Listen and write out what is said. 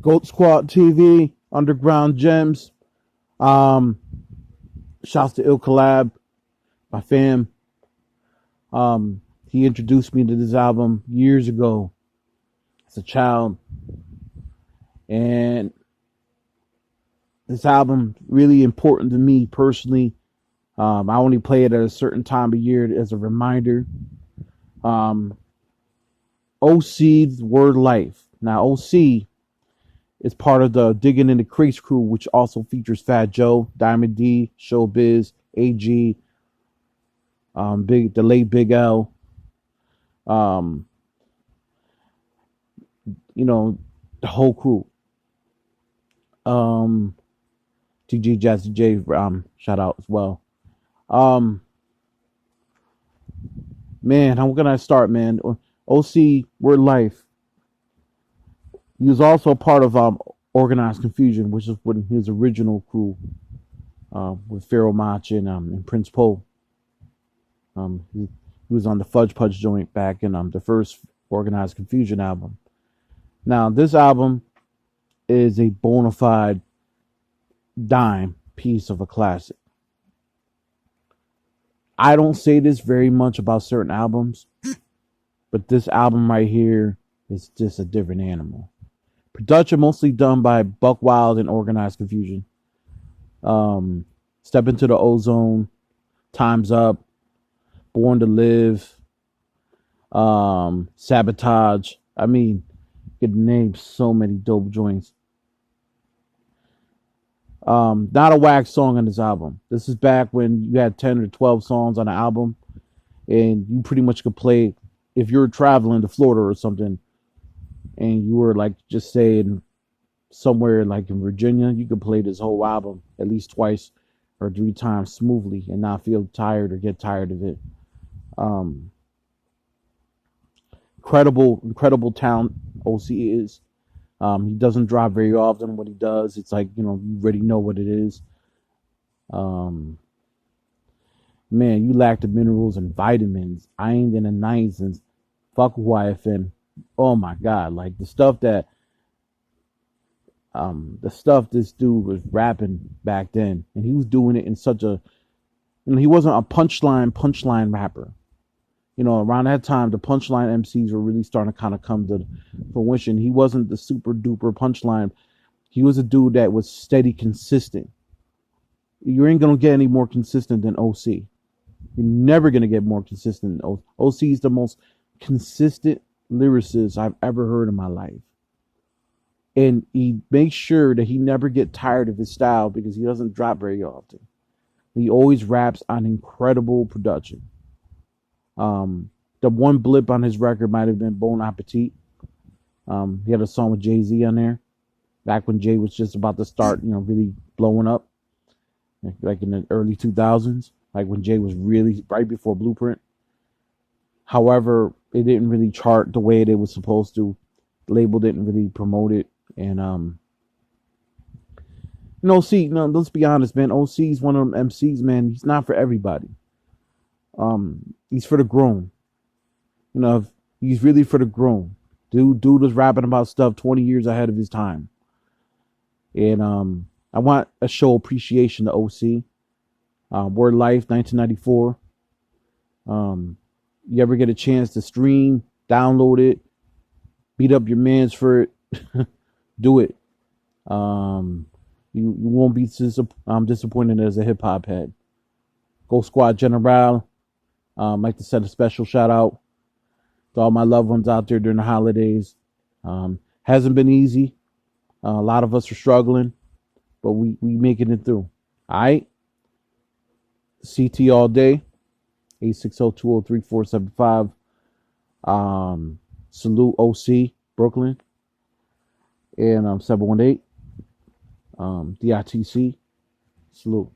Goat Squad TV, Underground Gems. Um, Shouts to Ill Collab, my fam. He introduced me to this album years ago as a child, and this album really important to me personally. I only play it at a certain time of year as a reminder. Um, OC's Word Life. Now, OC is part of the Digging in the Crates crew, which also features Fat Joe, Diamond D, Showbiz, AG, the late Big L. Um, the whole crew. Um, TG Jazzy J, shout out as well. Um, Man, how can I start, man? OC Word Life. He was also a part of Organized Confusion, which is when his original crew with Pharaoh Mach and Prince Poe. He was on the Fudge Pudge joint back in the first Organized Confusion album. Now, this album is a bona fide dime piece of a classic. I don't say this very much about certain albums, but this album right here is just a different animal. Production mostly done by Buck Wild and Organized Confusion. Step Into the Ozone, Time's Up, Born to Live, Sabotage. I mean, you could name so many dope joints. Not a wax song on this album. This is back when you had 10 or 12 songs on an album, and you pretty much could play if you're traveling to Florida or something, and you were like just saying somewhere like in Virginia, you could play this whole album at least twice or three times smoothly and not feel tired or get tired of it. Incredible talent OC is. He doesn't drop very often. What he does, it's like, you already know what it is. Man, you lack the minerals and vitamins, iron and the niacin, fuck YFN. Oh my God, like the stuff this dude was rapping back then, and he was doing it in such a, he wasn't a punchline rapper. Around that time, the punchline MCs were really starting to kind of come to fruition. He wasn't the super duper punchline. He was a dude that was steady, consistent. You ain't gonna get any more consistent than OC. You're never gonna get more consistent than OC. OC is the most consistent lyricist I've ever heard in my life. And he makes sure that he never get tired of his style because he doesn't drop very often. He always raps on incredible production. The one blip on his record might have been Bon Appetit. He had a song with Jay-Z on there back when Jay was just about to start, really blowing up, like in the early 2000s, like when Jay was really right before Blueprint. However, it didn't really chart the way it was supposed to. The label didn't really promote it. And, OC, let's be honest, man. OC is one of them MCs, man. He's not for everybody. He's for the grown. He's really for the grown. Dude was rapping about stuff 20 years ahead of his time. And I want to show appreciation to OC. Word Life, 1994. You ever get a chance to stream, download it, beat up your mans for it, do it. You won't be disappointed as a hip hop head. Goat Squad General. I'd like to send a special shout out to all my loved ones out there during the holidays. Hasn't been easy. A lot of us are struggling, but we making it through. All right. CT all day. 860-203-475. Salute OC Brooklyn. And 718. DITC. Salute.